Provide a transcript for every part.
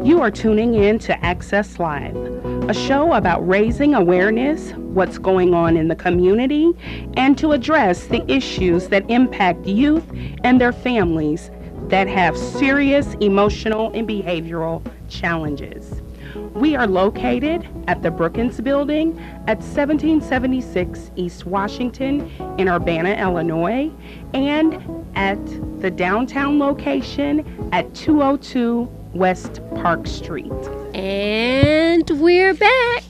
You are tuning in to Access Live, a show about raising awareness, what's going on in the community, and to address the issues that impact youth and their families that have serious emotional and behavioral challenges. We are located at the Brookins Building at 1776 East Washington in Urbana, Illinois, and at the downtown location at 202 West Park Street. And we're back.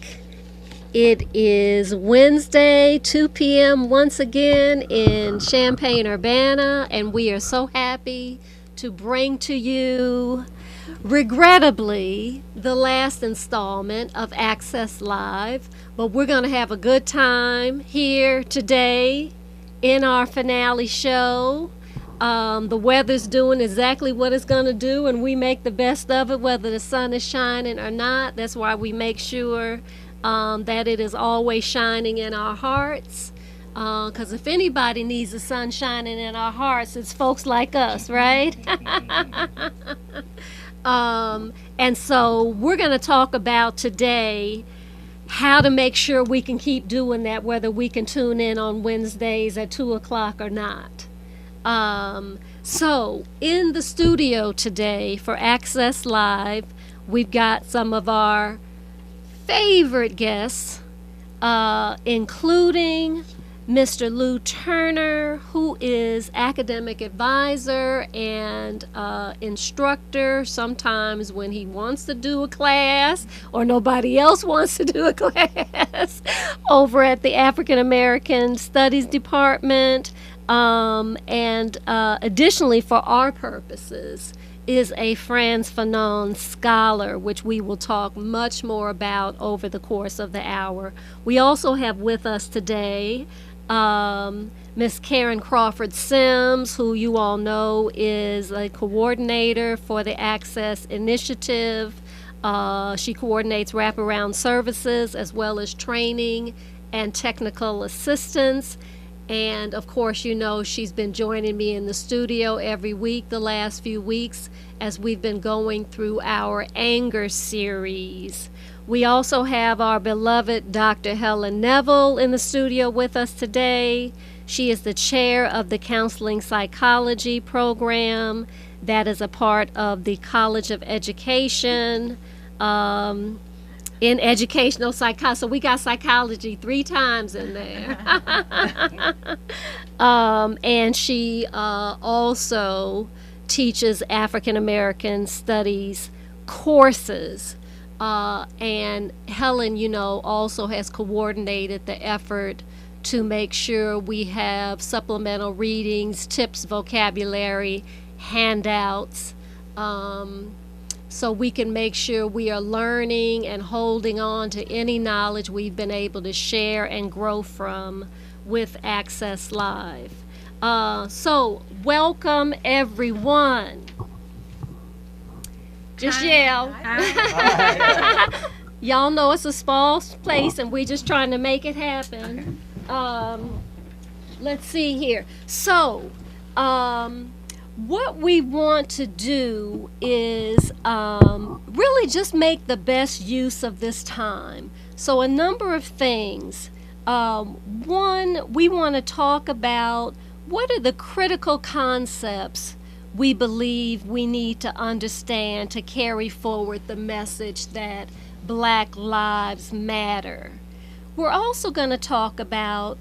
It is Wednesday, 2 p.m. once again in Champaign, Urbana, and we are so happy to bring to you, regrettably, the last installment of Access Live. But we're going to have a good time here today in our finale show. The weather's doing exactly what it's going to do, and we make the best of it, whether the sun is shining or not. That's why we make sure that it is always shining in our hearts. Because if anybody needs the sun shining in our hearts, it's folks like us, right? And so we're going to talk about today how to make sure we can keep doing that, whether we can tune in on Wednesdays at 2 o'clock or not. So in the studio today for Access Live, we've got some of our favorite guests, including Mr. Lou Turner, who is academic advisor and instructor sometimes when he wants to do a class or nobody else wants to do a class over at the African American Studies Department. And additionally, for our purposes, is a Frantz Fanon scholar, which we will talk much more about over the course of the hour. We also have with us today Miss Karen Crawford Sims, who you all know is a coordinator for the Access Initiative. She coordinates wraparound services as well as training and technical assistance. And of course, you know, she's been joining me in the studio every week the last few weeks as we've been going through our anger series. We also have our beloved Dr. Helen Neville in the studio with us today. She is the chair of the Counseling Psychology program that is a part of the College of Education in educational psychology. So we got psychology 3 times in there. And she also teaches African American studies courses. And Helen, you know, also has coordinated the effort to make sure we have supplemental readings, tips, vocabulary, handouts, so we can make sure we are learning and holding on to any knowledge we've been able to share and grow from with Access Live. So welcome everyone. Just yell. Y'all know it's a small place and we're just trying to make it happen. Let's see here. So, what we want to do is really just make the best use of this time. So a number of things. One, we want to talk about what are the critical concepts we believe we need to understand to carry forward the message that Black Lives Matter. We're also going to talk about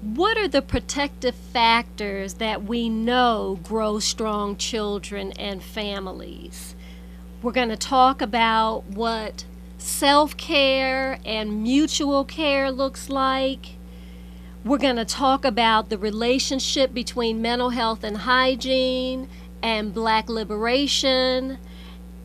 what are the protective factors that we know grow strong children and families? We're going to talk about what self-care and mutual care looks like. We're going to talk about the relationship between mental health and hygiene and Black liberation.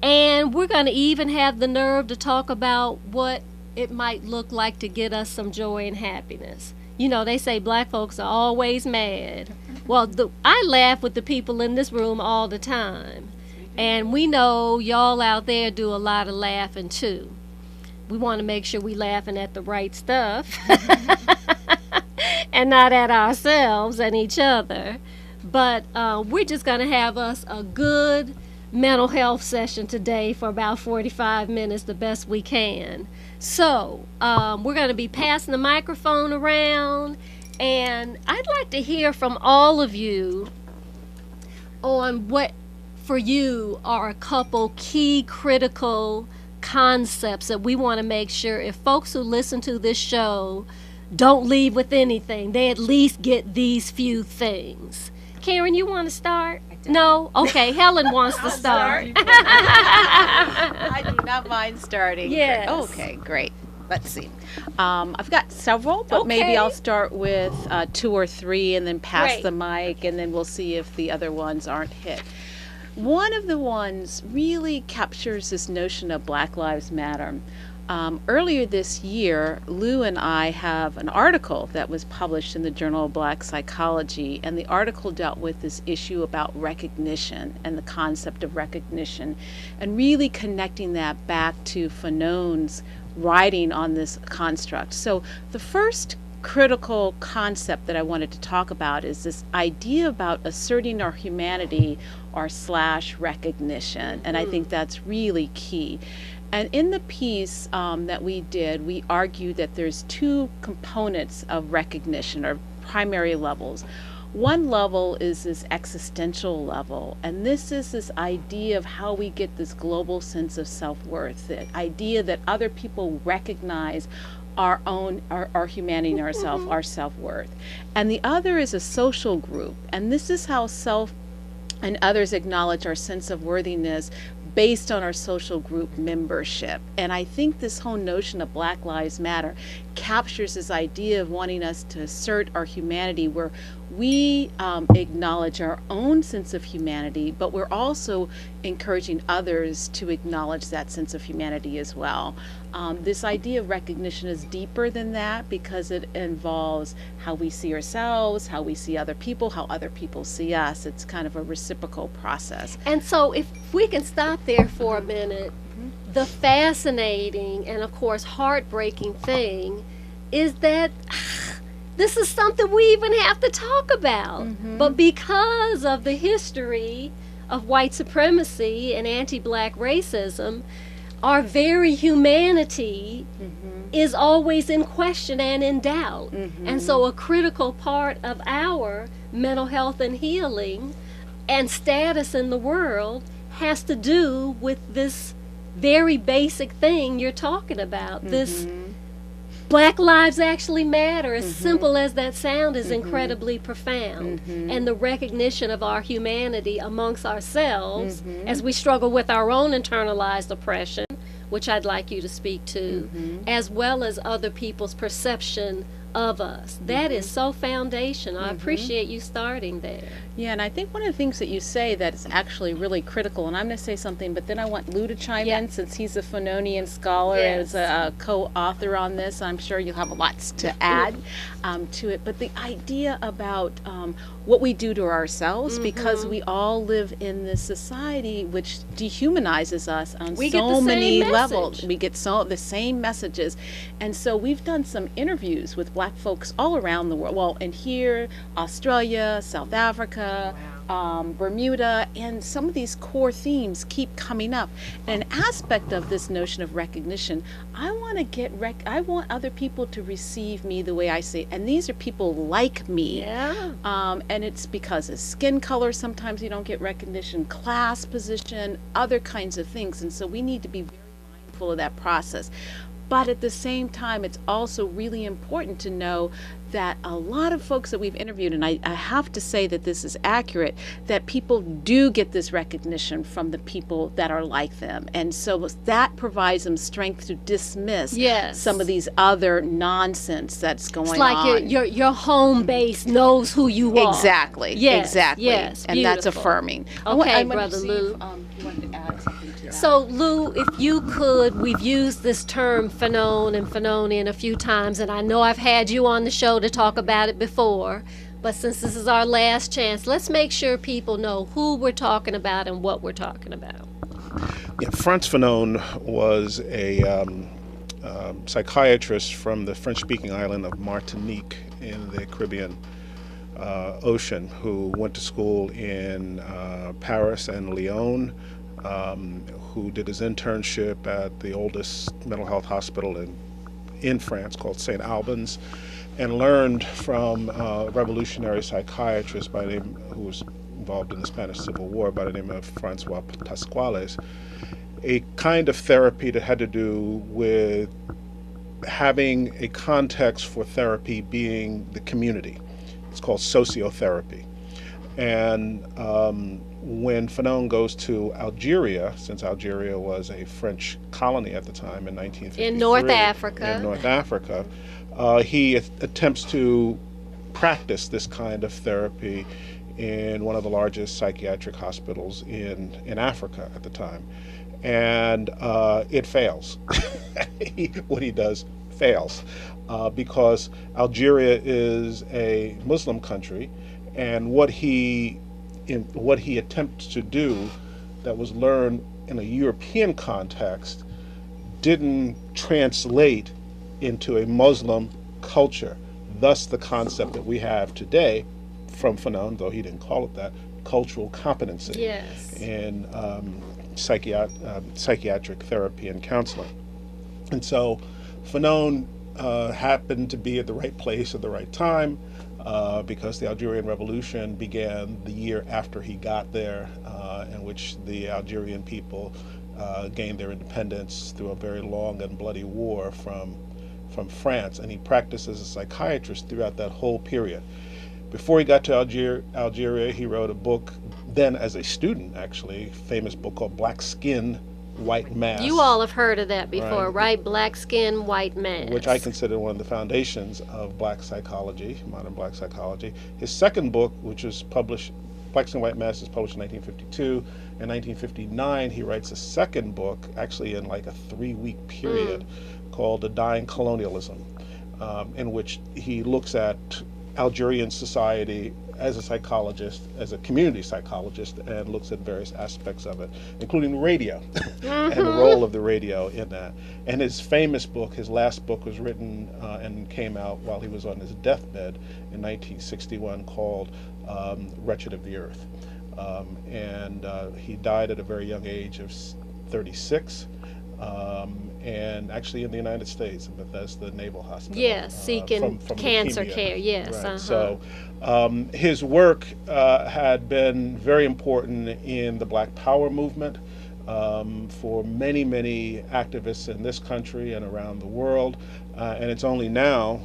And we're going to even have the nerve to talk about what it might look like to get us some joy and happiness. You know, they say Black folks are always mad. Well, I laugh with the people in this room all the time. And we know y'all out there do a lot of laughing too. We want to make sure we laughing at the right stuff and not at ourselves and each other. But we're just going to have us a good mental health session today for about 45 minutes, the best we can. So we're going to be passing the microphone around, and I'd like to hear from all of you on what for you are a couple key critical concepts that we want to make sure if folks who listen to this show don't leave with anything, they at least get these few things. Karen, you want to start? No? Okay, Helen wants to start. I do not mind starting. Yes. Okay, great. Let's see. I've got several, but maybe I'll start with 2 or 3 and then pass the mic, and then we'll see if the other ones aren't hit. One of the ones really captures this notion of Black Lives Matter. Earlier this year, Lou and I have an article that was published in the Journal of Black Psychology, and the article dealt with this issue about recognition and the concept of recognition, and really connecting that back to Fanon's writing on this construct. So the first critical concept that I wanted to talk about is this idea about asserting our humanity or / recognition, and I think that's really key. And in the piece that we did, we argued that there's 2 components of recognition, or primary levels. One level is this existential level, and this is this idea of how we get this global sense of self-worth, the idea that other people recognize our own, our humanity and our self-worth. And the other is a social group, and this is how self and others acknowledge our sense of worthiness based on our social group membership. And I think this whole notion of Black Lives Matter captures this idea of wanting us to assert our humanity, where we acknowledge our own sense of humanity, but we're also encouraging others to acknowledge that sense of humanity as well. This idea of recognition is deeper than that, because it involves how we see ourselves, how we see other people, how other people see us. It's kind of a reciprocal process. And so if we can stop there for a minute, the fascinating and of course heartbreaking thing is that this is something we even have to talk about. But because of the history of white supremacy and anti-Black racism, our very humanity is always in question and in doubt. And so a critical part of our mental health and healing and status in the world has to do with this very basic thing you're talking about. This Black lives actually matter, as simple as that sound, is incredibly profound. And the recognition of our humanity amongst ourselves as we struggle with our own internalized oppression, which I'd like you to speak to, as well as other people's perception of us. That is so foundational. I appreciate you starting there. Yeah, and I think one of the things that you say that is actually really critical, and I'm going to say something, but then I want Lou to chime in, since he's a Fanonian scholar and is a co-author on this. I'm sure you'll have lots to add to it. But the idea about what we do to ourselves, because we all live in this society which dehumanizes us on so many levels. We get the same messages. And so we've done some interviews with Black folks all around the world. Well, and here, Australia, South Africa, Bermuda, and some of these core themes keep coming up. And an aspect of this notion of recognition, I want other people to receive me the way I say, and these are people like me. And it's because of skin color, sometimes you don't get recognition, class position, other kinds of things. And so we need to be very mindful of that process. But at the same time, it's also really important to know that a lot of folks that we've interviewed, and I have to say that this is accurate, that people do get this recognition from the people that are like them. And so that provides them strength to dismiss some of these other nonsense that's going on. It's like your home base knows who you are. Exactly. Exactly. And beautiful. That's affirming. Okay, Brother Lou. You wanted to add something to that. So, Lou, if you could, we've used this term Fanon and Fanonian a few times, and I know I've had you on the show to talk about it before, but since this is our last chance, let's make sure people know who we're talking about and what we're talking about. Yeah, Frantz Fanon was a psychiatrist from the French-speaking island of Martinique in the Caribbean Ocean, who went to school in Paris and Lyon, who did his internship at the oldest mental health hospital in France called St. Albans, and learned from a revolutionary psychiatrist by the name, who was involved in the Spanish Civil War, by the name of Francois Pasquales, a kind of therapy that had to do with having a context for therapy being the community. It's called sociotherapy. And when Fanon goes to Algeria, since Algeria was a French colony at the time in 1953, in North Africa, he attempts to practice this kind of therapy in one of the largest psychiatric hospitals in Africa at the time. And it fails. What he does fails because Algeria is a Muslim country, and what he attempts to do that was learned in a European context didn't translate into a Muslim culture. Thus the concept that we have today from Fanon, though he didn't call it that, cultural competency in psychiatric therapy and counseling. And so Fanon happened to be at the right place at the right time because the Algerian Revolution began the year after he got there, in which the Algerian people gained their independence through a very long and bloody war from France, and he practiced as a psychiatrist throughout that whole period. Before he got to Algeria, he wrote a book, then as a student actually, famous book called Black Skin, White Mass. You all have heard of that before, right? Black Skin, White Mass. Which I consider one of the foundations of black psychology, modern black psychology. His second book, which was published, Black Skin, White Mass, is published in 1952. In 1959, he writes a second book, actually in like a 3-week period, called The Dying Colonialism, in which he looks at Algerian society as a psychologist, as a community psychologist, and looks at various aspects of it, including radio and the role of the radio in that. And his famous book, his last book, was written and came out while he was on his deathbed in 1961, called Wretched of the Earth. And he died at a very young age of 36. And actually in the United States, in Bethesda Naval Hospital. Yes, seeking from cancer leukemia. care, yes. Right. So his work had been very important in the Black Power movement for many, many activists in this country and around the world. And it's only now,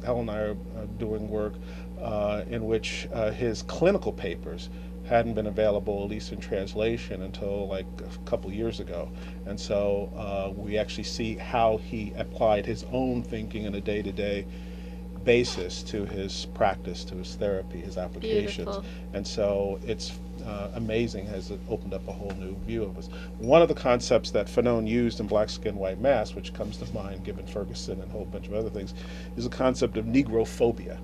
Helen and I are doing work in which his clinical papers hadn't been available, at least in translation, until like a couple years ago. And so we actually see how he applied his own thinking on a day-to-day basis to his practice, to his therapy, his applications. Beautiful. And so it's amazing, has it opened up a whole new view of us. One of the concepts that Fanon used in Black Skin, White Mass, which comes to mind given Ferguson and a whole bunch of other things, is the concept of Negrophobia.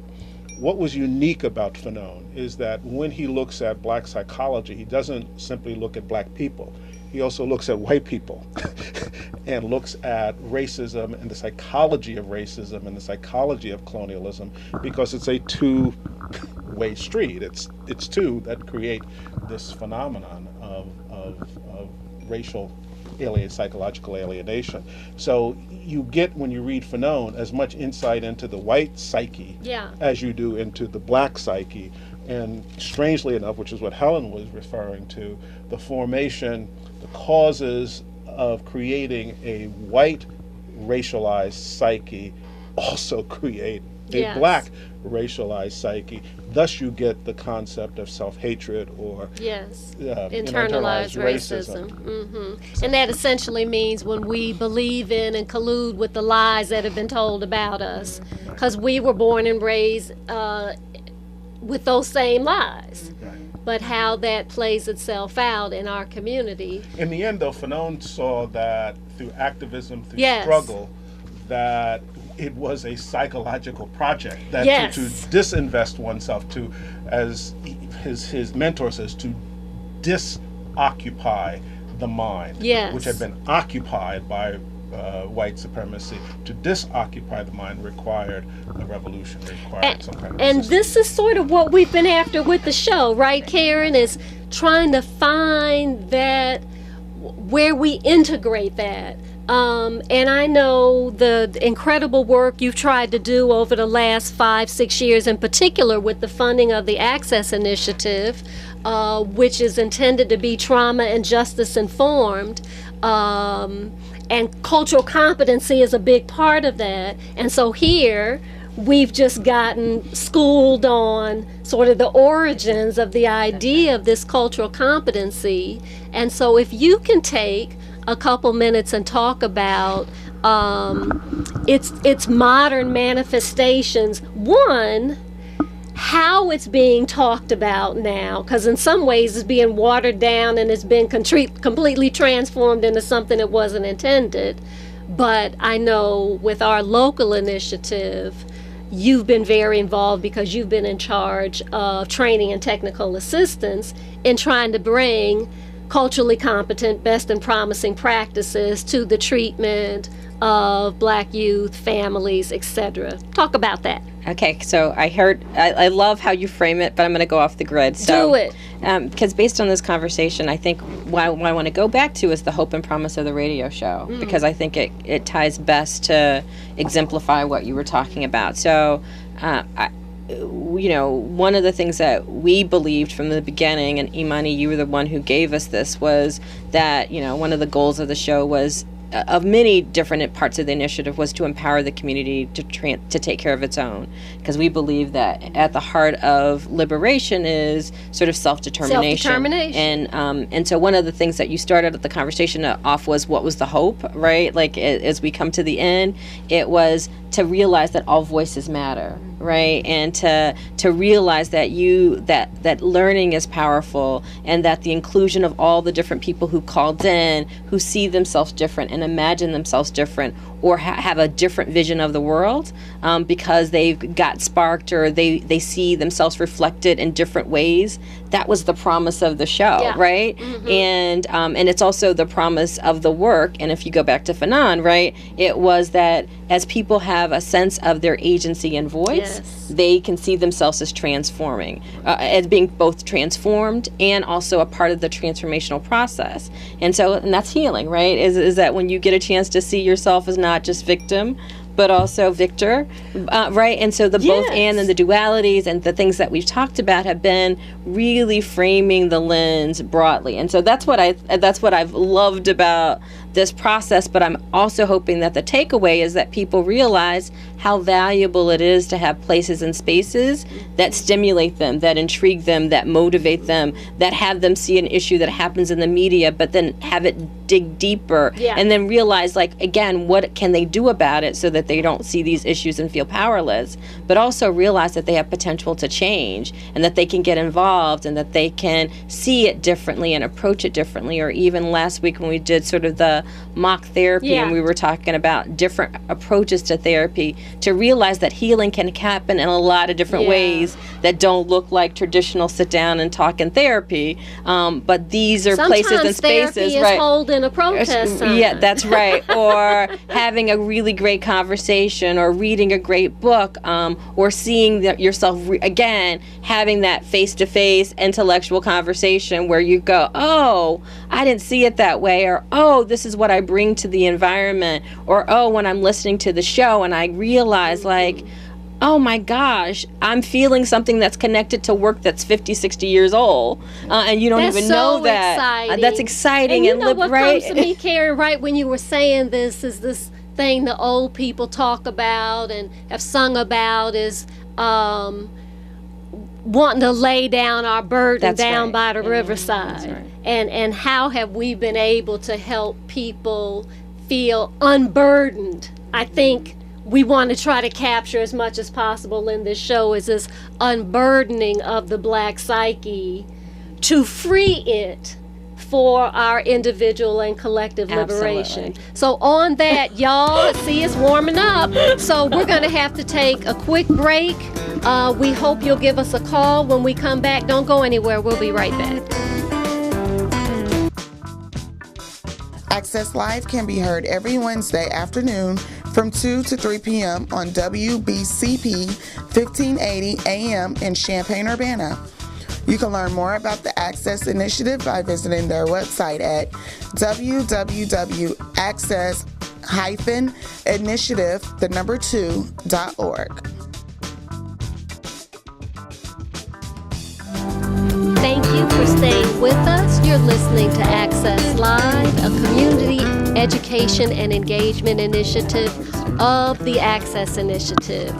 What was unique about Fanon is that when he looks at black psychology, he doesn't simply look at black people. He also looks at white people and looks at racism and the psychology of racism and the psychology of colonialism, because it's a two-way street. It's two that create this phenomenon of racial psychological alienation. So you get, when you read Fanon, as much insight into the white psyche as you do into the black psyche. And strangely enough, which is what Helen was referring to, the formation, the causes of creating a white racialized psyche also create a black racialized psyche. Thus you get the concept of self-hatred or internalized racism. And that essentially means when we believe in and collude with the lies that have been told about us, because we were born and raised with those same lies. But how that plays itself out in our community. In the end, though, Fanon saw that through activism, through struggle, that it was a psychological project, that to disinvest oneself, to, as his mentor says, to disoccupy the mind, which had been occupied by white supremacy, to disoccupy the mind required a revolution, required some kind of And resistance. this is sort of what we've been after with the show, right, Karen? Is trying to find that where we integrate that. And I know the incredible work you've tried to do over the last 5-6 years, in particular with the funding of the Access Initiative, which is intended to be trauma and justice informed. And cultural competency is a big part of that. And so here, we've just gotten schooled on sort of the origins of the idea of this cultural competency. And so if you can take a couple minutes and talk about its modern manifestations. One, how it's being talked about now, because in some ways it's being watered down and it's been completely transformed into something that wasn't intended. But I know with our local initiative, you've been very involved because you've been in charge of training and technical assistance in trying to bring culturally competent, best and promising practices to the treatment of Black youth, families, etc. Talk about that. Okay, so I love how you frame it, but I'm going to go off the grid. So, do it. Because based on this conversation, I think what I want to go back to is the hope and promise of the radio show, because I think it ties best to exemplify what you were talking about. So, one of the things that we believed from the beginning, and Imani, you were the one who gave us this, was that, one of the goals of the show was, of many different parts of the initiative, was to empower the community to take care of its own, because we believe that at the heart of liberation is sort of self-determination. And so one of the things that you started the conversation off was, what was the hope, right? Like, as we come to the end, it was to realize that all voices matter, right? And to realize that that learning is powerful, and that the inclusion of all the different people who called in, who see themselves different and imagine themselves different, or have a different vision of the world, because they've got sparked, or they see themselves reflected in different ways. That was the promise of the show, right? Mm-hmm. And it's also the promise of the work. And if you go back to Fanon, right, it was that as people have a sense of their agency and voice, they can see themselves as transforming, as being both transformed and also a part of the transformational process. And that's healing, right? Is that when you get a chance to see yourself as not just victim, but also victor, right? And so the both and the dualities and the things that we've talked about have been really framing the lens broadly. And so that's what I've loved about this process. But I'm also hoping that the takeaway is that people realize how valuable it is to have places and spaces that stimulate them, that intrigue them, that motivate them, that have them see an issue that happens in the media, but then have it dig deeper, and then realize, like, again, what can they do about it so that they don't see these issues and feel powerless, but also realize that they have potential to change, and that they can get involved, and that they can see it differently and approach it differently. Or even last week when we did sort of the mock therapy, and we were talking about different approaches to therapy, to realize that healing can happen in a lot of different ways that don't look like traditional sit down and talk in therapy, but these are places and spaces, right? Holding a protest sign. Yeah, that's right. Or having a really great conversation, or reading a great book, or seeing yourself again, having that face-to-face intellectual conversation where you go, oh, I didn't see it that way, or oh, this is what I bring to the environment, or oh, when I'm listening to the show and I realize, like, oh my gosh, I'm feeling something that's connected to work that's 50, 60 years old, and you don't even know that. Exciting. That's exciting. And you know what comes to me, Karen, right when you were saying this, is this thing the old people talk about and have sung about, is wanting to lay down our burden down by the riverside. Right. And how have we been able to help people feel unburdened? I think we want to try to capture as much as possible in this show, is this unburdening of the Black psyche, to free it for our individual and collective liberation. So on that, y'all, see, it's warming up. So we're going to have to take a quick break. We hope you'll give us a call when we come back. Don't go anywhere. We'll be right back. Access Live can be heard every Wednesday afternoon from 2 to 3 p.m. on WBCP 1580 AM in Champaign-Urbana. You can learn more about the Access Initiative by visiting their website at www.access-initiative2.org. Thank you for staying with us. You're listening to Access Live, a community education and engagement initiative of the Access Initiative.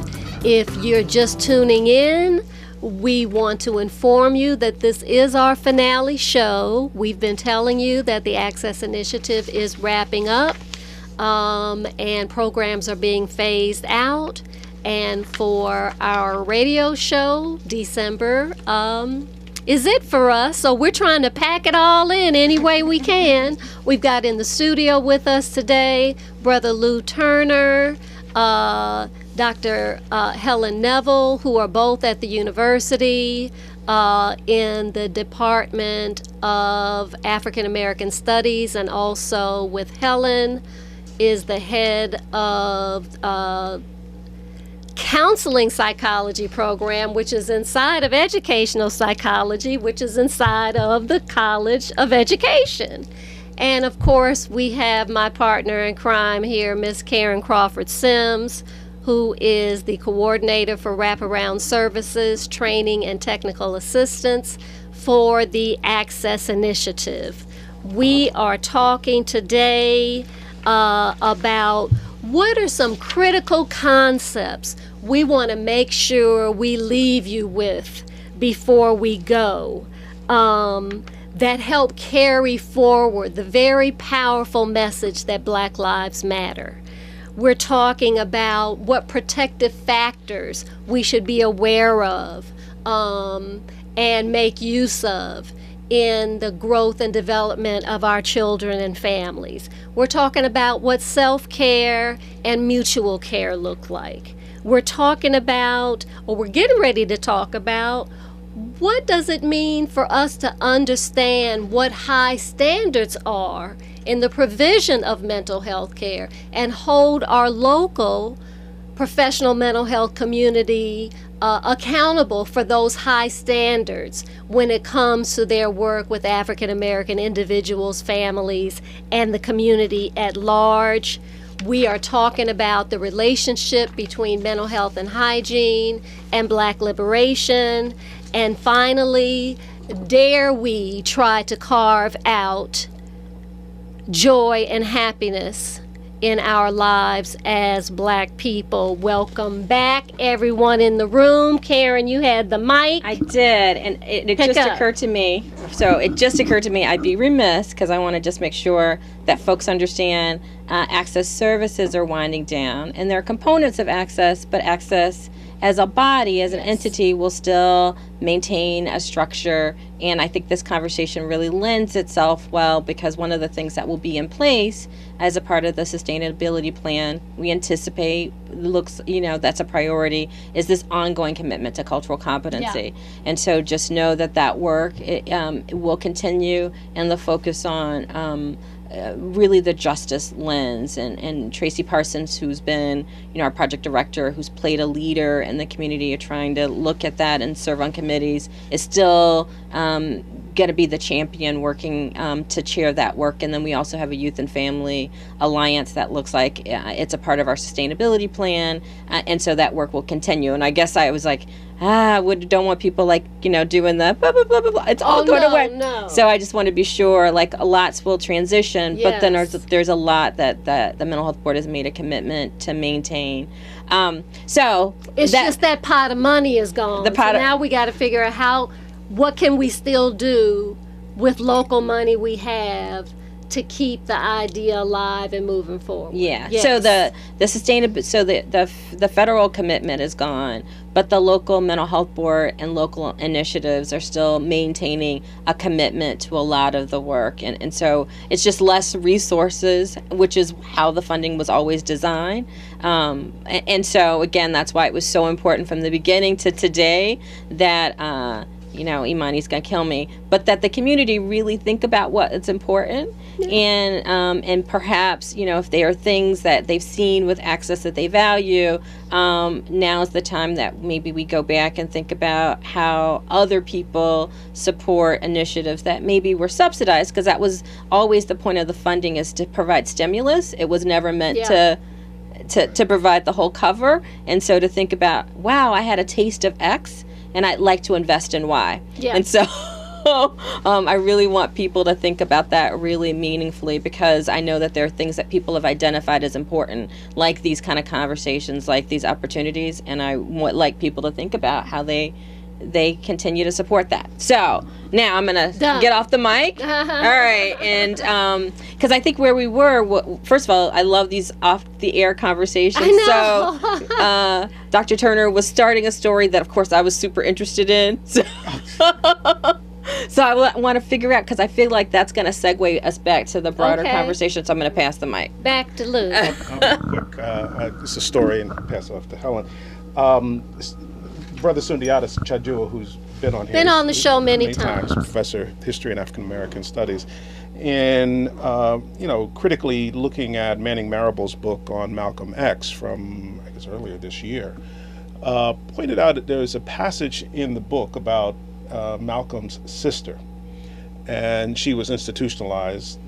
If you're just tuning in, we want to inform you that this is our finale show. We've been telling you that the Access Initiative is wrapping up and programs are being phased out. And for our radio show, December is it for us. So we're trying to pack it all in any way we can. We've got in the studio with us today Brother Lou Turner, Dr. Helen Neville, who are both at the university in the Department of African American Studies, and also with Helen is the head of counseling psychology program, which is inside of educational psychology, which is inside of the College of Education. And of course, we have my partner in crime here, Miss Karen Crawford Sims, who is the coordinator for wraparound services, training, and technical assistance for the Access Initiative. We are talking today about what are some critical concepts we want to make sure we leave you with before we go, that help carry forward the very powerful message that Black Lives Matter. We're talking about what protective factors we should be aware of and make use of in the growth and development of our children and families. We're talking about what self-care and mutual care look like. We're talking about, or we're getting ready to talk about, what does it mean for us to understand what high standards are in the provision of mental health care and hold our local professional mental health community accountable for those high standards when it comes to their work with African American individuals, families, and the community at large. We are talking about the relationship between mental health and hygiene and Black liberation. And finally, dare we try to carve out joy and happiness in our lives as Black people. Welcome back, everyone in the room. Karen, you had the mic. I did, and it just occurred to me. So it just occurred to me I'd be remiss, because I want to just make sure that folks understand Access services are winding down, and there are components of Access, but Access as a body, as an entity, will still maintain a structure. And I think this conversation really lends itself well, because one of the things that will be in place as a part of the sustainability plan, we anticipate looks, that's a priority, is this ongoing commitment to cultural competency. Yeah. And so just know that work it will continue, and the focus on really the justice lens, and Tracy Parsons, who's been our project director, who's played a leader in the community of trying to look at that and serve on committees, is still going to be the champion working to chair that work. And then we also have a youth and family alliance that looks like it's a part of our sustainability plan, and so that work will continue. And I guess I was like, don't want people doing the blah, blah, blah, blah, blah. It's all going away. No. So I just want to be sure, lots will transition, yes. But then there's a lot that the Mental Health Board has made a commitment to maintain. So it's just that pot of money is gone. Now we got to figure out what can we still do with local money we have to keep the idea alive and moving forward. Yeah. Yes. So the federal commitment is gone, but the local mental health board and local initiatives are still maintaining a commitment to a lot of the work. And so it's just less resources, which is how the funding was always designed. And so again, that's why it was so important from the beginning to today that Imani's gonna kill me, but that the community really think about what is important, and perhaps, if there are things that they've seen with access that they value, now is the time that maybe we go back and think about how other people support initiatives that maybe were subsidized, because that was always the point of the funding, is to provide stimulus. It was never meant to provide the whole cover. And so to think about, wow, I had a taste of X and I'd like to invest in Y. Yeah. And so I really want people to think about that really meaningfully, because I know that there are things that people have identified as important, like these kind of conversations, like these opportunities, and I would like people to think about how they continue to support that. So now I'm gonna get off the mic. All right, and because I think where we were, first of all, I love these off the air conversations. I know. So Dr. Turner was starting a story that, of course, I was super interested in. So I want to figure out, because I feel like that's going to segue us back to the broader conversation. So I'm going to pass the mic back to Lou. Quick, it's a story, and pass it off to Helen. Brother Sundiata Chajua, who's been on the show many times, Professor of History and African American Studies, and critically looking at Manning Marable's book on Malcolm X from, I guess, earlier this year, pointed out that there is a passage in the book about Malcolm's sister, and she was institutionalized,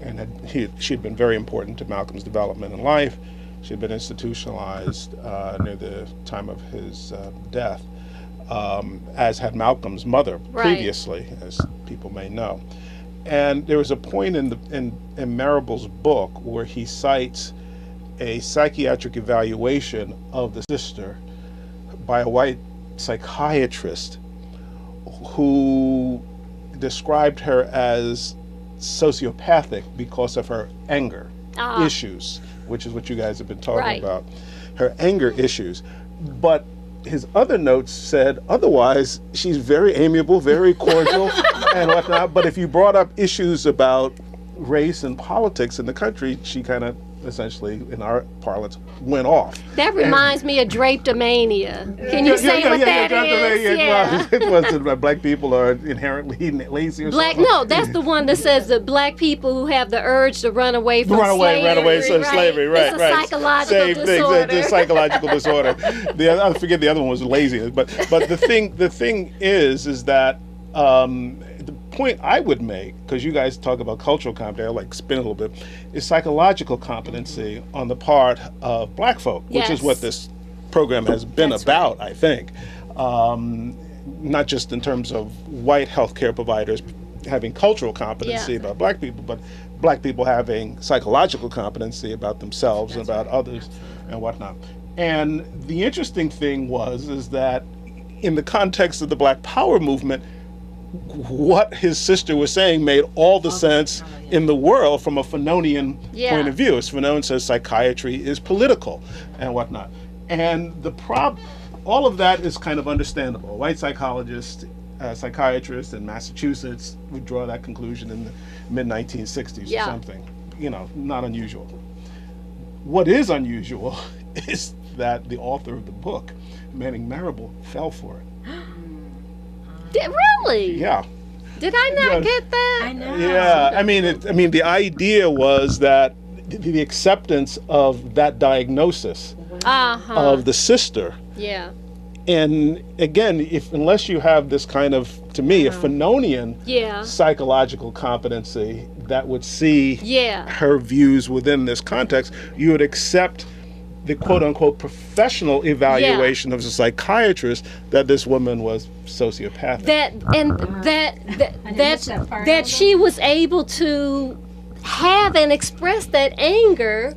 and she had been very important to Malcolm's development in life. She had been institutionalized near the time of his death, as had Malcolm's mother previously, as people may know. And there was a point in Marable's book where he cites a psychiatric evaluation of the sister by a white psychiatrist who described her as sociopathic because of her anger issues, which is what you guys have been talking about, her anger issues. But his other notes said otherwise, she's very amiable, very cordial, and whatnot. But if you brought up issues about race and politics in the country, she kind of essentially, in our parlance, went off. That reminds me of drapetomania. Can you say what that is? Yeah. It wasn't black people are inherently lazy or something. No, that's the one that says that black people who have the urge to run away from slavery. Slavery, right. It's a psychological Same disorder. Thing, it's a psychological disorder. I forget the other one was laziness. But the thing is that the point I would make, because you guys talk about cultural competency, I like spin a little bit, is psychological competency on the part of black folk, which is what this program has been about, I think. Not just in terms of white healthcare providers having cultural competency about black people, but black people having psychological competency about themselves and about others and whatnot. And the interesting thing is that in the context of the Black Power movement, what his sister was saying made all the sense in the world from a Fanonian point of view. As Fanon says, psychiatry is political and whatnot. And all of that is kind of understandable. A white psychiatrist in Massachusetts would draw that conclusion in the mid-1960s or something. Not unusual. What is unusual is that the author of the book, Manning Marable, fell for it. Really? Yeah. Did I not get that? I know. Yeah. I mean, the idea was that the acceptance of that diagnosis of the sister. Yeah. And again, unless you have this kind of, to me, a Fanonian psychological competency that would see her views within this context, you would accept the quote-unquote professional evaluation of a psychiatrist that this woman was sociopathic. That she was able to have and express that anger,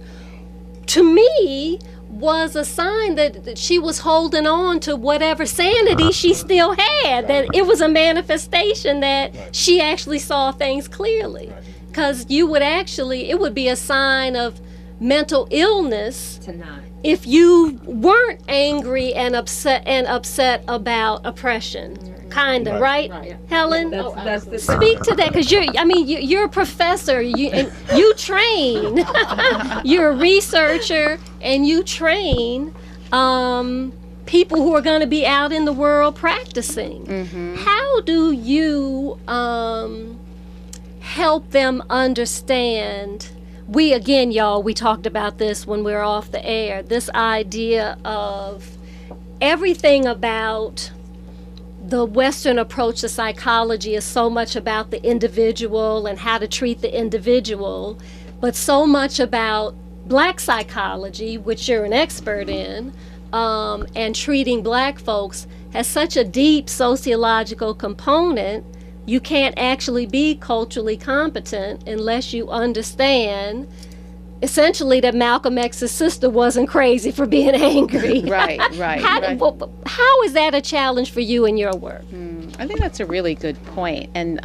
to me, was a sign that she was holding on to whatever sanity she still had, that it was a manifestation that she actually saw things clearly. Because it would be a sign of mental illness if you weren't angry and upset about oppression, kind of, right? Helen? That's Speak to that, because you're a professor, you train, you're a researcher, and you train people who are going to be out in the world practicing. How do you help them understand? Again, y'all, we talked about this when we were off the air, this idea of everything about the Western approach to psychology is so much about the individual and how to treat the individual, but so much about Black psychology, which you're an expert in, and treating Black folks has such a deep sociological component. You can't actually be culturally competent unless you understand essentially that Malcolm X's sister wasn't crazy for being angry. Right. How is that a challenge for you in your work? I think that's a really good point. And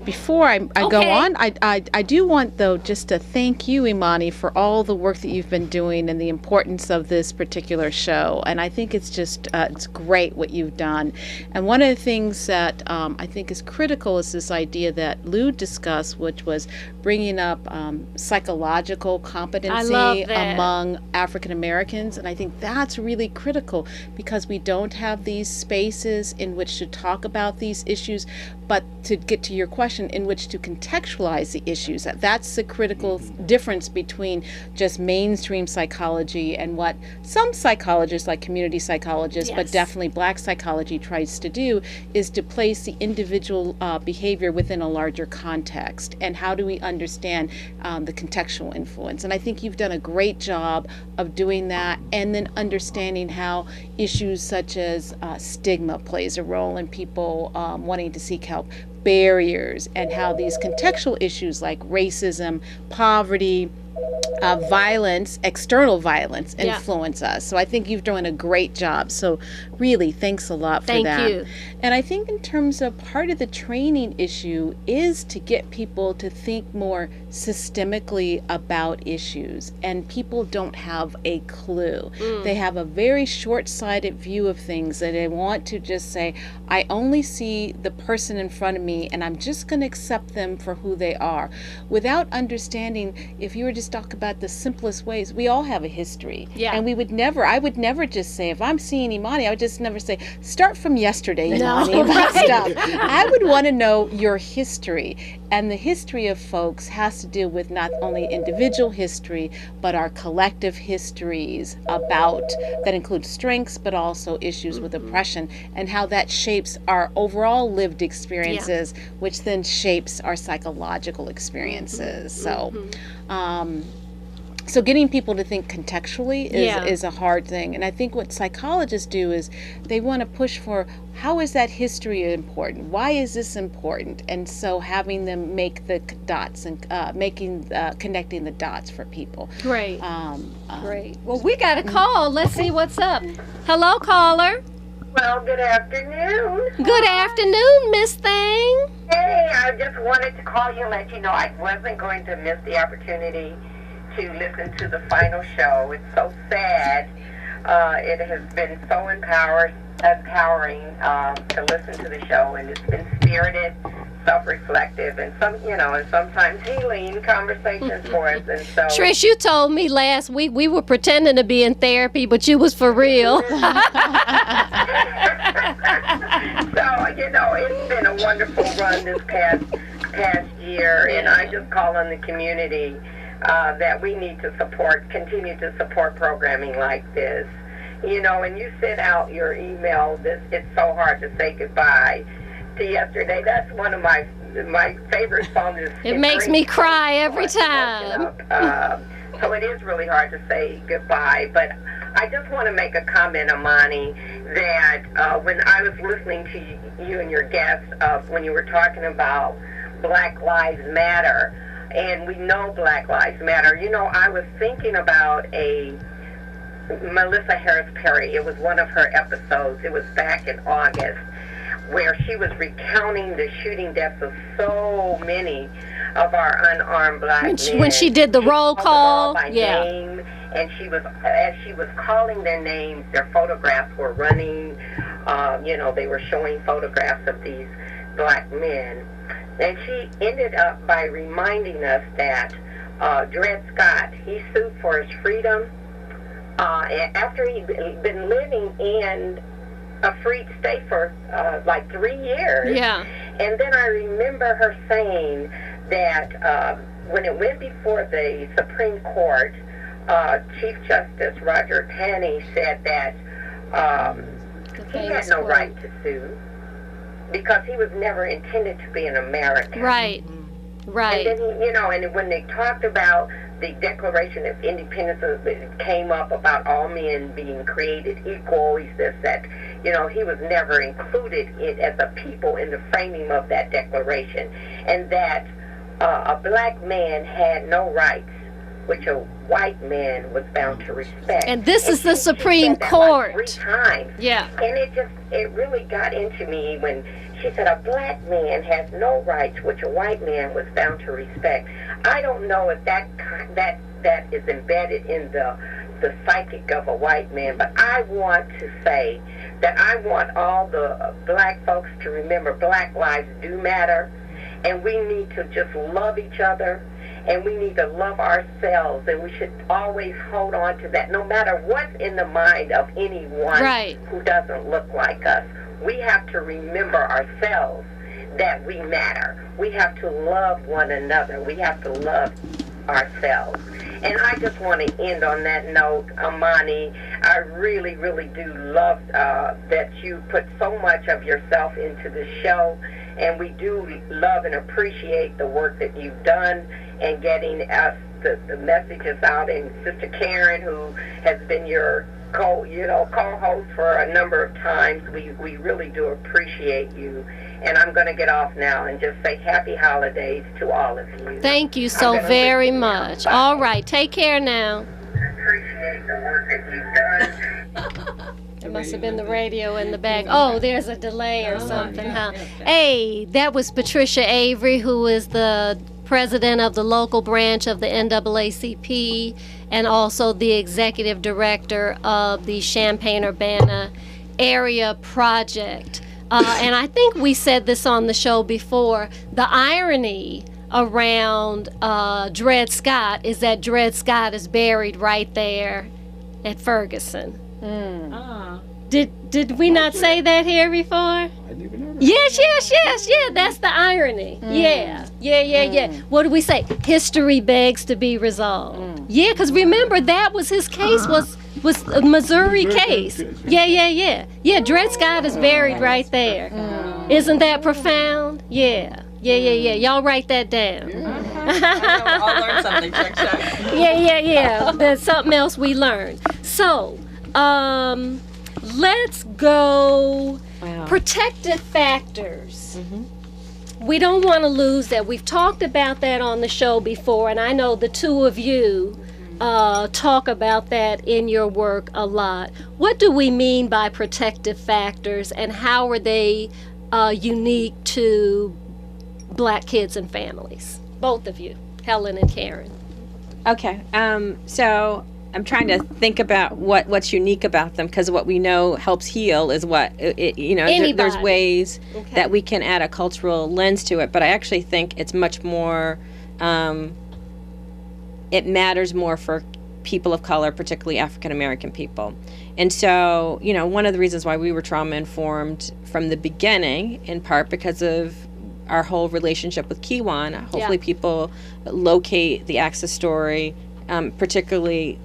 before I go on, I do want, though, just to thank you, Imani, for all the work that you've been doing and the importance of this particular show. And I think it's just, it's great what you've done. And one of the things that I think is critical is this idea that Lou discussed, which was bringing up psychological competency among African Americans. And I think that's really critical because we don't have these spaces in which to talk about these issues, but to get to your question, in which to contextualize the issues. That's the critical difference between just mainstream psychology and what some psychologists, like community psychologists, but definitely Black psychology, tries to do, is to place the individual behavior within a larger context. And how do we understand the contextual influence? And I think you've done a great job of doing that, and then understanding how issues such as stigma plays a role in people wanting to seek help, barriers, and how these contextual issues like racism, poverty, violence, external violence influence us. So I think you've done a great job. So really, thanks a lot for that. Thank you. And I think in terms of part of the training issue is to get people to think more systemically about issues. And people don't have a clue. They have a very short-sighted view of things, and they want to just say, I only see the person in front of me and I'm just going to accept them for who they are, without understanding, if you were just talk about the simplest ways, we all have a history. And I would never just say, if I'm seeing Imani, I would just never say, start from yesterday, Imani, about stuff. I would want to know your history. And the history of folks has to do with not only individual history, but our collective histories that include strengths, but also issues with oppression, and how that shapes our overall lived experiences, which then shapes our psychological experiences. So getting people to think contextually is a hard thing. And I think what psychologists do is they want to push for, how is that history important? Why is this important? And so having them make the dots and connecting the dots for people. Great. Great. Well, we got a call. Let's see what's up. Hello, caller. Well, good afternoon. Good afternoon, Miss Thing. Hey, I just wanted to call you and let you know I wasn't going to miss the opportunity to listen to the final show. It's so sad. It has been so empowering to listen to the show, and it's been spirited, self-reflective, and sometimes healing conversations for us. And so, Trish, you told me last week we were pretending to be in therapy, but you was for real. So, it's been a wonderful run this past year, and I just call on the community that we need to continue to support programming like this. And you sent out your email, it's so hard to say goodbye to yesterday. That's one of my favorite songs. It makes me cry every time. So it is really hard to say goodbye, but I just want to make a comment, Imani, that when I was listening to you and your guests, when you were talking about Black Lives Matter, and we know Black Lives Matter, I was thinking about Melissa Harris Perry. It was one of her episodes. It was back in August, where she was recounting the shooting deaths of so many of our unarmed Black men. When she did the roll call, by name, and as she was calling their names, their photographs were running. They were showing photographs of these Black men. And she ended up by reminding us that Dred Scott, he sued for his freedom, after he'd been living in a freed state for like 3 years. Yeah. And then I remember her saying that when it went before the Supreme Court, Chief Justice Roger Taney said that he had no right to sue because he was never intended to be an American. Right. Right. And then, and when they talked about the Declaration of Independence, it came up about all men being created equal. He says that, he was never included as a people in the framing of that declaration, and that a black man had no rights, which a white man was bound to respect. And this is the Supreme said that Court. like 3 times. Yeah. And it really got into me when she said a black man has no rights, which a white man was bound to respect. I don't know if that is embedded in the psychic of a white man, but I want to say that I want all the black folks to remember black lives do matter, and we need to just love each other, and we need to love ourselves, and we should always hold on to that, no matter what's in the mind of anyone Right. who doesn't look like us. We have to remember ourselves that we matter. We have to love one another. We have to love ourselves. And I just want to end on that note, Imani. I really, really do love that you put so much of yourself into the show, and we do love and appreciate the work that you've done and getting us the messages out. And Sister Karen, who has been your co-host for a number of times, we really do appreciate you. And I'm going to get off now and just say happy holidays to all of you. Thank you so very much. All right, take care now. Appreciate the work that you've done. It must have been the radio in the back. Oh, there's a delay or something, huh? Hey, that was Patricia Avery, who is the president of the local branch of the NAACP and also the executive director of the Champaign-Urbana Area Project. And I think we said this on the show before, the irony around Dred Scott is that Dred Scott is buried right there at Ferguson. Did we not say that here before? I didn't even know. Yes, that's the irony. Yeah. What do we say? History begs to be resolved. Yeah, because remember, that was his case, was a Missouri case. Yeah, Dred Scott is buried right there. Isn't that profound? Yeah. Y'all write that down. I'll learn something. Check. Yeah. There's something else we learned. So, let's go. Wow. Protective factors. We don't want to lose that. We've talked about that on the show before, and I know the two of you talk about that in your work a lot. What do we mean by protective factors, and how are they unique to Black kids and families? Both of you, Helen and Karen. Okay, so I'm trying to think about what's unique about them, because what we know helps heal is there's ways that we can add a cultural lens to it, but I actually think it's much more, it matters more for people of color, particularly African American people. And so, one of the reasons why we were trauma informed from the beginning, in part because of our whole relationship with Kiwan, hopefully people locate the Access story, particularly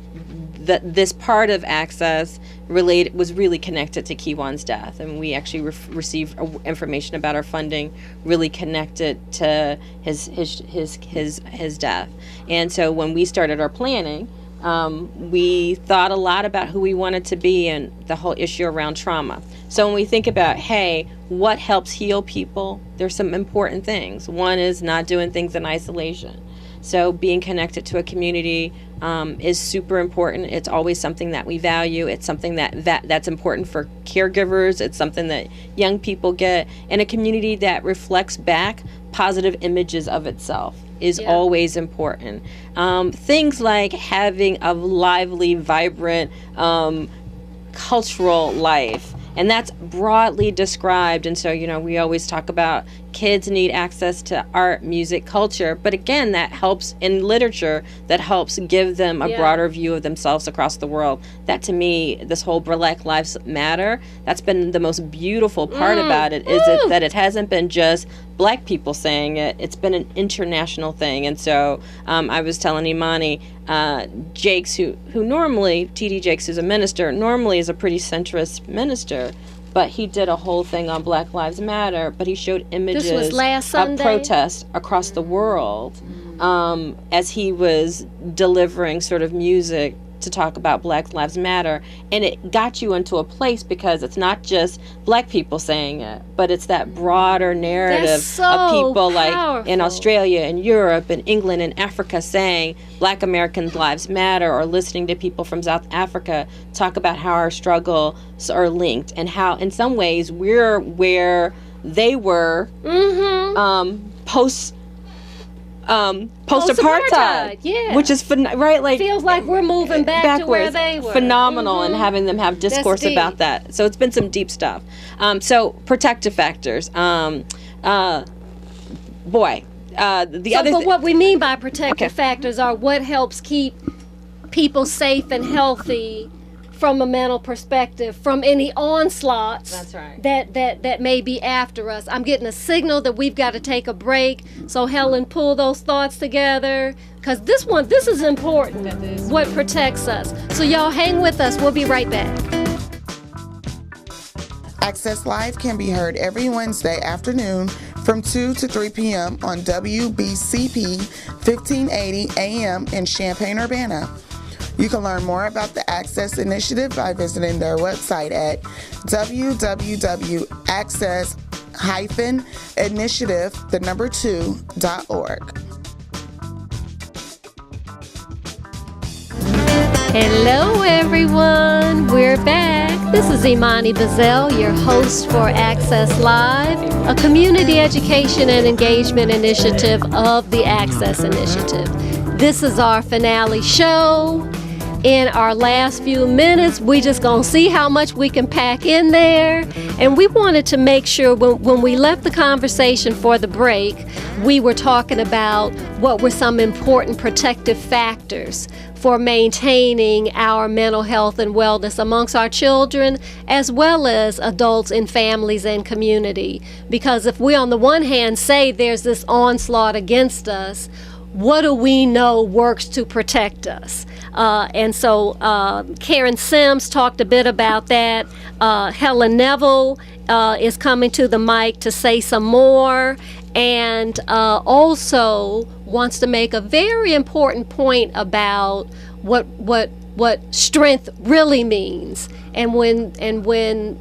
this part of Access was really connected to Kiwan's death, and we actually received information about our funding really connected to his death. And so when we started our planning, we thought a lot about who we wanted to be and the whole issue around trauma. So when we think about, hey, what helps heal people, there's some important things. One is not doing things in isolation. So being connected to a community is super important. It's always something that we value. It's something that's important for caregivers. It's something that young people get. And a community that reflects back positive images of itself is always important. Things like having a lively, vibrant cultural life. And that's broadly described. And so, we always talk about, kids need access to art, music, culture, but again, that helps in literature, that helps give them a broader view of themselves across the world. That to me, this whole Black Lives Matter, that's been the most beautiful part about it, is that it hasn't been just Black people saying it, it's been an international thing. And so I was telling Imani, Jakes, who normally, T.D. Jakes, who's a minister, normally is a pretty centrist minister, but he did a whole thing on Black Lives Matter, but he showed images This was last Sunday? of protest across the world as he was delivering sort of music to talk about Black Lives Matter. And it got you into a place because it's not just Black people saying it, but it's that broader narrative of people like in Australia and Europe and England and Africa saying Black American lives matter, or listening to people from South Africa talk about how our struggles are linked and how in some ways we're where they were post-apartheid, which is right, like feels like we're moving back to where they were. Phenomenal, and having them have discourse about that. So it's been some deep stuff. So protective factors. But what we mean by protective factors are what helps keep people safe and healthy from a mental perspective, from any onslaughts that may be after us. I'm getting a signal that we've got to take a break. So Helen, pull those thoughts together, because this is important. What protects us. So y'all hang with us. We'll be right back. Access Live can be heard every Wednesday afternoon from 2 to 3 p.m. on WBCP 1580 AM in Champaign-Urbana. You can learn more about the Access Initiative by visiting their website at www.access-initiative2.org. Hello everyone, we're back. This is Imani Bazzell, your host for Access Live, a community education and engagement initiative of the Access Initiative. This is our finale show. In our last few minutes, we just gonna see how much we can pack in there. And we wanted to make sure when we left the conversation for the break, we were talking about what were some important protective factors for maintaining our mental health and wellness amongst our children, as well as adults in families and community. Because if we on the one hand say there's this onslaught against us, what do we know works to protect us? And so Karen Sims talked a bit about that. Helen Neville is coming to the mic to say some more, and also wants to make a very important point about what strength really means. And when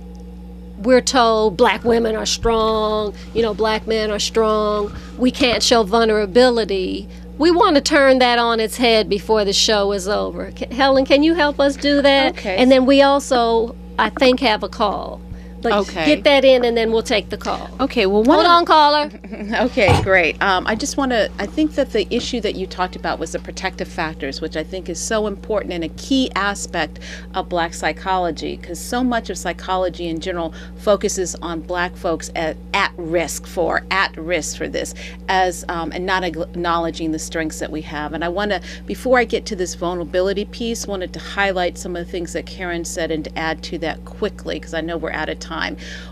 we're told Black women are strong, Black men are strong, we can't show vulnerability. We want to turn that on its head before the show is over. Helen, can you help us do that? Okay. And then we also, I think, have a call. But get that in, and then we'll take the call. Okay, well, hold on, caller. Okay, great. I think that the issue that you talked about was the protective factors, which I think is so important and a key aspect of Black psychology, because so much of psychology in general focuses on Black folks at risk for this, as and not acknowledging the strengths that we have. And I want to, before I get to this vulnerability piece, wanted to highlight some of the things that Karen said and to add to that quickly, because I know we're out of time.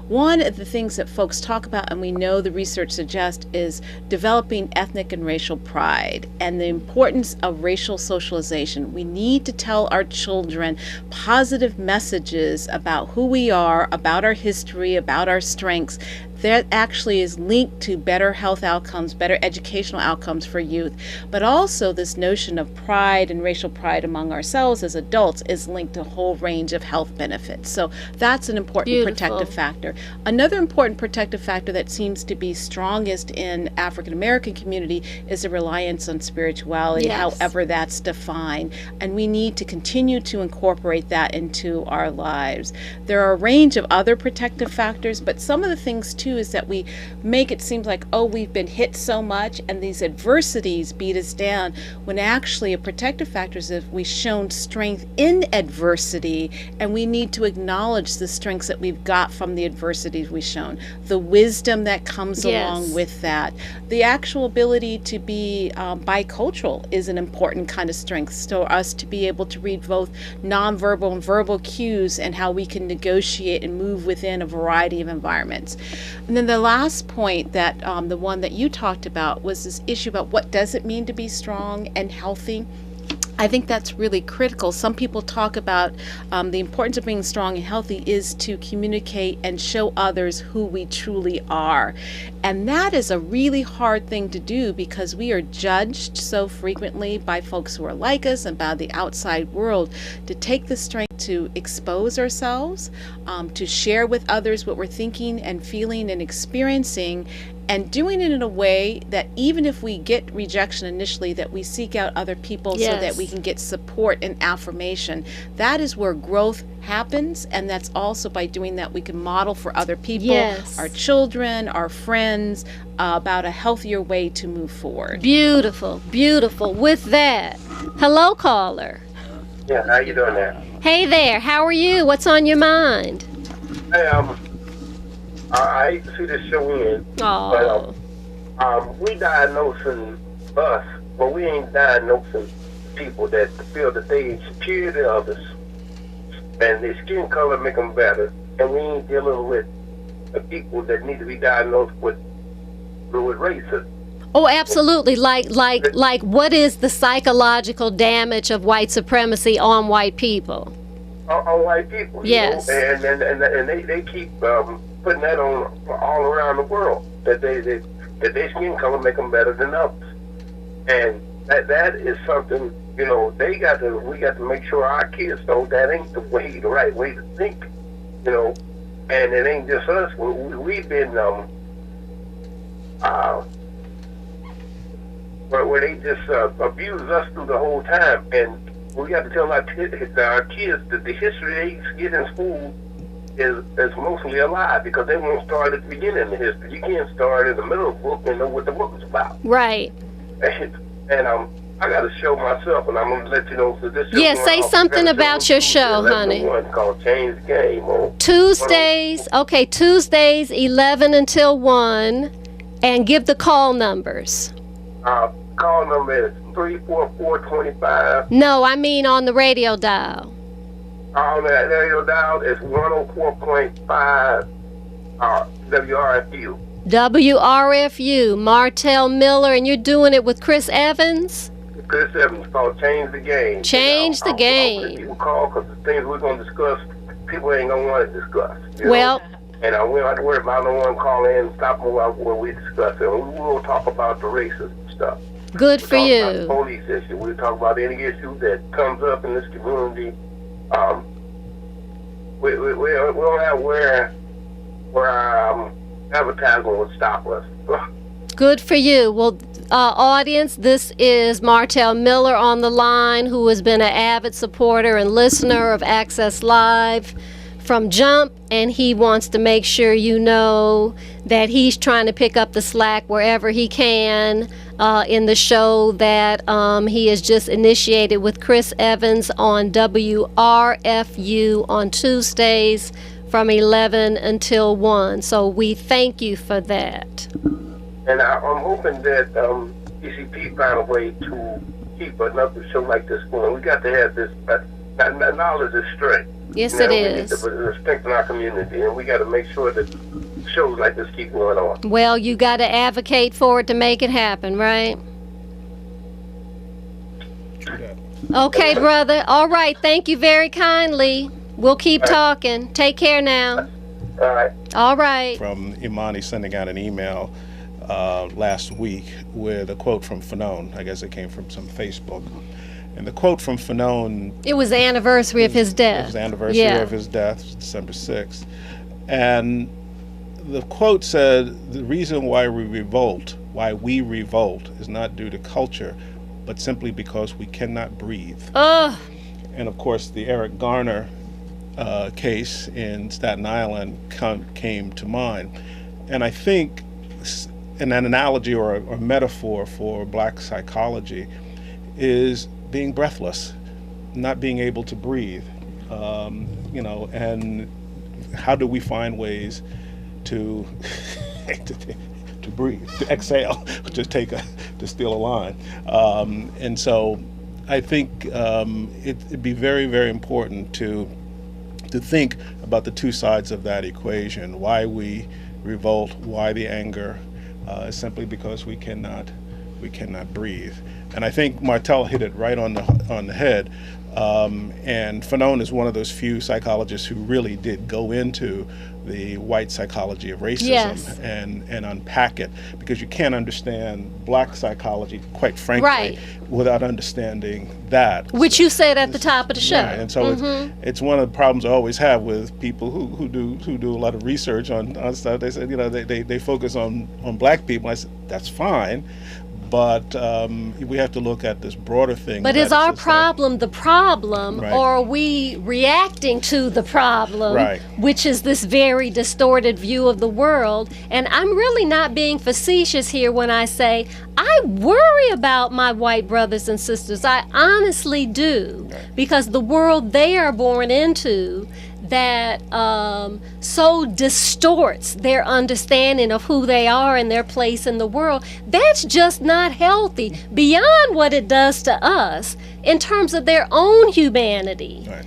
One of the things that folks talk about, and we know the research suggests, is developing ethnic and racial pride and the importance of racial socialization. We need to tell our children positive messages about who we are, about our history, about our strengths. That actually is linked to better health outcomes, better educational outcomes for youth. But also this notion of pride and racial pride among ourselves as adults is linked to a whole range of health benefits. So that's an important protective factor. Another important protective factor that seems to be strongest in African American community is the reliance on spirituality, however that's defined. And we need to continue to incorporate that into our lives. There are a range of other protective factors, but some of the things too too, is that we make it seem like, oh, we've been hit so much and these adversities beat us down, when actually a protective factor is if we've shown strength in adversity, and we need to acknowledge the strengths that we've got from the adversities we've shown, the wisdom that comes along with that. The actual ability to be bicultural is an important kind of strength. So us to be able to read both nonverbal and verbal cues and how we can negotiate and move within a variety of environments. And then the last point, that the one that you talked about, was this issue about what does it mean to be strong and healthy. I think that's really critical. Some people talk about the importance of being strong and healthy is to communicate and show others who we truly are. And that is a really hard thing to do, because we are judged so frequently by folks who are like us and by the outside world. To take the strength to expose ourselves, to share with others what we're thinking and feeling and experiencing, and doing it in a way that even if we get rejection initially, that we seek out other people so that we can get support and affirmation. That is where growth happens, and that's also by doing that we can model for other people, our children, our friends, about a healthier way to move forward. Beautiful, beautiful. With that, hello, caller. Yeah, how you doing there? Hey there, how are you? What's on your mind? Hey, I hate to see this show end, but we diagnosing us, but we ain't diagnosing people that feel that they superior to others, and their skin color make them better, and we ain't dealing with the people that need to be diagnosed with racism. Oh, absolutely. Like, what is the psychological damage of white supremacy on white people? On white people, yes. And they keep putting that on all around the world, that their skin color make them better than others, and that is something, we got to make sure our kids know that ain't the right way to think, and it ain't just us. We've been where they just abuse us through the whole time, and we got to tell our kids that the history they get in school is mostly a lie, because they won't start at the beginning of the history. You can't start in the middle of the book and know what the book is about. Right. And I got a show myself, and I'm going to let you know. So this show say something about your show, honey. One called Change the Game. Tuesdays, 11 until 1, and give the call numbers. Call number is 344-25. No, I mean on the radio dial. On the radio dial is 104.5 WRFU. WRFU, Martell Miller, and you're doing it with Chris Evans? Chris Evans, called Change the Game. Change the Game. I'll let people call, because the things we're going to discuss, people ain't going to want to discuss. Well, and we don't have to worry about no one calling in and stopping what we discuss. And we will talk about the racism stuff. Good for you. About the police issue. We'll talk about any issue that comes up in this community. We don't have where our advertising would stop us. Good for you. Well, audience, this is Martell Miller on the line, who has been an avid supporter and listener of Access Live from Jump, and he wants to make sure you know that he's trying to pick up the slack wherever he can in the show that he has just initiated with Chris Evans on WRFU on Tuesdays from 11 until 1. So we thank you for that. And I'm hoping that BCP find a way to keep another show like this going. We got to have this. Knowledge is strength. Yes, it is. We need to strengthen our community, and we got to make sure that shows like this keep going on. Well, you got to advocate for it to make it happen, right? Okay, brother. All right. Thank you very kindly. We'll keep talking. Take care now. All right. All right. From Imani sending out an email last week with a quote from Fanon. I guess it came from some Facebook. And the quote from Fanon... It was the anniversary of his death. It was the anniversary of his death, December 6th. And the quote said, the reason why we revolt is not due to culture, but simply because we cannot breathe. Ugh. And of course, the Eric Garner case in Staten Island came to mind. And I think an analogy or a metaphor for Black psychology is being breathless, not being able to breathe, and how do we find ways to to breathe, to exhale, to steal a line. And so I think it'd be very, very important to think about the two sides of that equation, why we revolt, why the anger, is simply because we cannot breathe. And I think Martel hit it right on the head. And Fanon is one of those few psychologists who really did go into the white psychology of racism, yes, and unpack it, because you can't understand Black psychology, quite frankly, right, without understanding that. Which you said at the top of the show. Right. And so it's one of the problems I always have with people who do a lot of research on stuff. They said, they focus on Black people. I said, that's fine. But we have to look at this broader thing. But is our problem the problem, right, or are we reacting to the problem, right, which is this very distorted view of the world? And I'm really not being facetious here when I say I worry about my white brothers and sisters. I honestly do, because the world they are born into that so distorts their understanding of who they are and their place in the world, that's just not healthy, beyond what it does to us in terms of their own humanity. Right.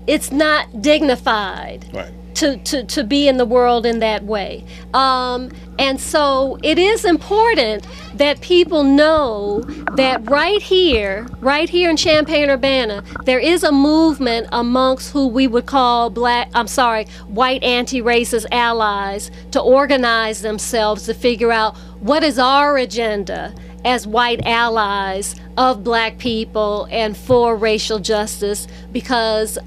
It's not dignified. Right. To be in the world in that way. And so it is important that people know that right here in Champaign-Urbana, there is a movement amongst who we would call white anti-racist allies to organize themselves to figure out what is our agenda as white allies of Black people and for racial justice, because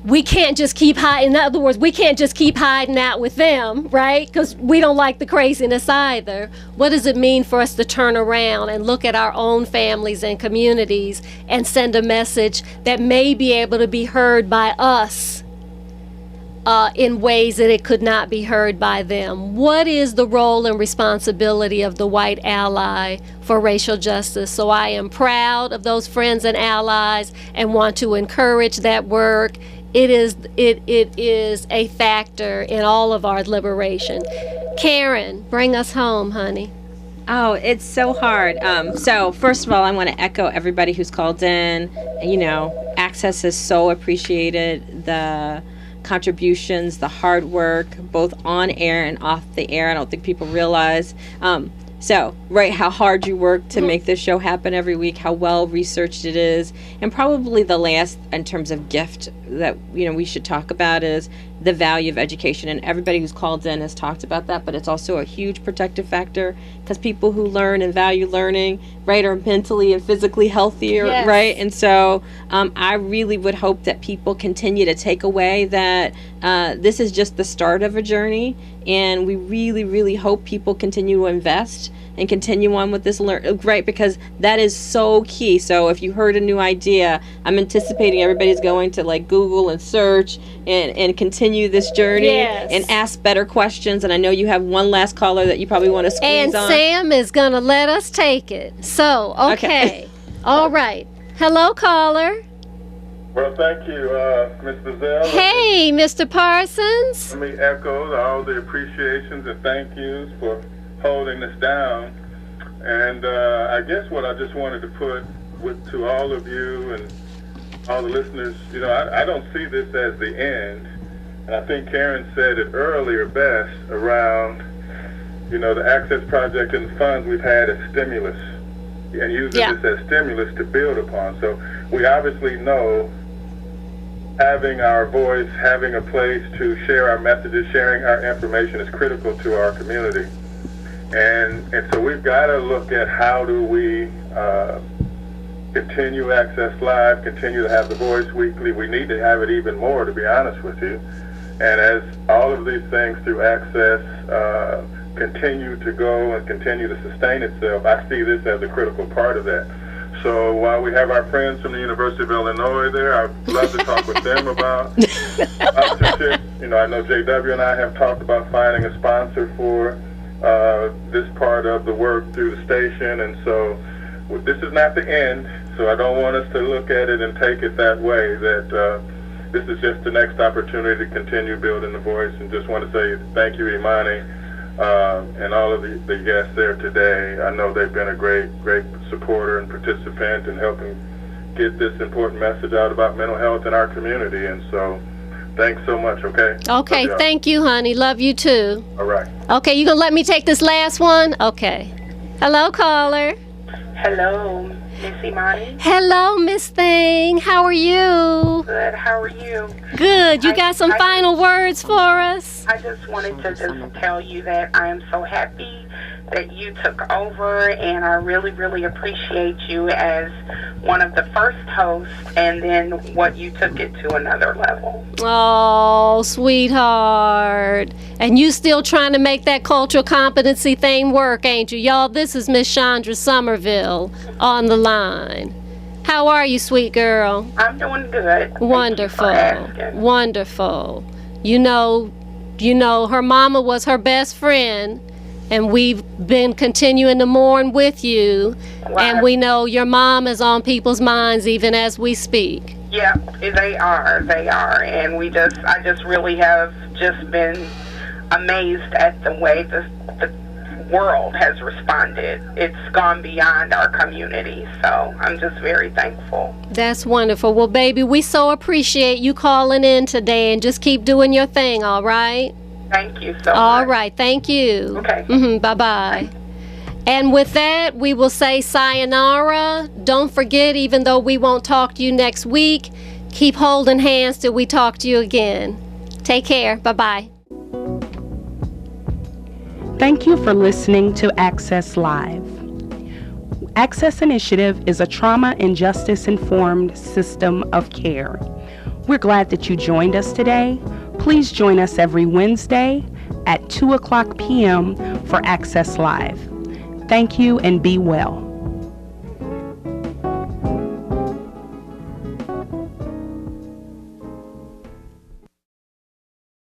we can't just keep hiding. In other words, we can't just keep hiding out with them, right? Because we don't like the craziness either. What does it mean for us to turn around and look at our own families and communities and send a message that may be able to be heard by us in ways that it could not be heard by them? What is the role and responsibility of the white ally for racial justice? So I am proud of those friends and allies and want to encourage that work. It is a factor in all of our liberation. Karen, bring us home, honey. Oh, it's so hard. So first of all, I want to echo everybody who's called in. Access is so appreciated. The contributions, the hard work, both on air and off the air. I don't think people realize. How hard you work to make this show happen every week, how well researched it is. And probably the last, in terms of gift that we should talk about, is the value of education. And everybody who's called in has talked about that, but it's also a huge protective factor, because people who learn and value learning, right, are mentally and physically healthier, yes, right? And so I really would hope that people continue to take away that this is just the start of a journey, and we really, really hope people continue to invest and continue on with this right, because that is so key. So if you heard a new idea, I'm anticipating everybody's going to Google and search and continue this journey, yes, and ask better questions. And I know you have one last caller that you probably want to squeeze on. And Sam is going to let us take it. So, okay. All right. Hello, caller. Well, thank you, Ms. Bazzell. Hey, Mr. Parsons. Let me echo all the appreciations and thank yous for holding us down. And I guess what I just wanted to put to all of you and all the listeners, I don't see this as the end. And I think Karen said it earlier best around, the Access Project and the funds we've had as stimulus, and using this as stimulus to build upon. So we obviously know having our voice, having a place to share our messages, sharing our information is critical to our community. And so we've got to look at how do we continue Access Live, continue to have the voice weekly. We need to have it even more, to be honest with you. And as all of these things through Access continue to go and continue to sustain itself, I see this as a critical part of that. So while we have our friends from the University of Illinois there, I'd love to talk with them about sponsorship. You know, I know JW and I have talked about finding a sponsor for this part of the work through the station, and so this is not the end, so I don't want us to look at it and take it that way, that this is just the next opportunity to continue building the voice, and just want to say thank you, Imani, and all of the guests there today. I know they've been a great supporter and participant in helping get this important message out about mental health in our community, and so thanks so much, okay? Okay, thank you, honey. Love you too. All right. Okay, you gonna let me take this last one? Okay. Hello, caller. Hello, Miss Imani. Hello, Miss Thing. How are you? Good. How are you? Good. You got some final words for us? I just wanted to just tell you that I am so happy that you took over, and I really, really appreciate you as one of the first hosts, and then what you took it to another level. Oh, sweetheart. And you still trying to make that cultural competency thing work, ain't you? Y'all, this is Miss Chandra Somerville on the line. How are you, sweet girl? I'm doing good. Wonderful. Wonderful. You know, her mama was her best friend, and we've been continuing to mourn with you. Wow. And we know your mom is on people's minds even as we speak. Yeah, they are. And I just really have just been amazed at the way the world has responded. It's gone beyond our community, so I'm just very thankful. That's wonderful. Well, baby, we so appreciate you calling in today, and just keep doing your thing, all right? Thank you so much. All right, thank you. Okay. Bye-bye. And with that, we will say sayonara. Don't forget, even though we won't talk to you next week, keep holding hands till we talk to you again. Take care. Bye-bye. Thank you for listening to Access Live. Access Initiative is a trauma and justice-informed system of care. We're glad that you joined us today. Please join us every Wednesday at 2:00 p.m. for Access Live. Thank you and be well.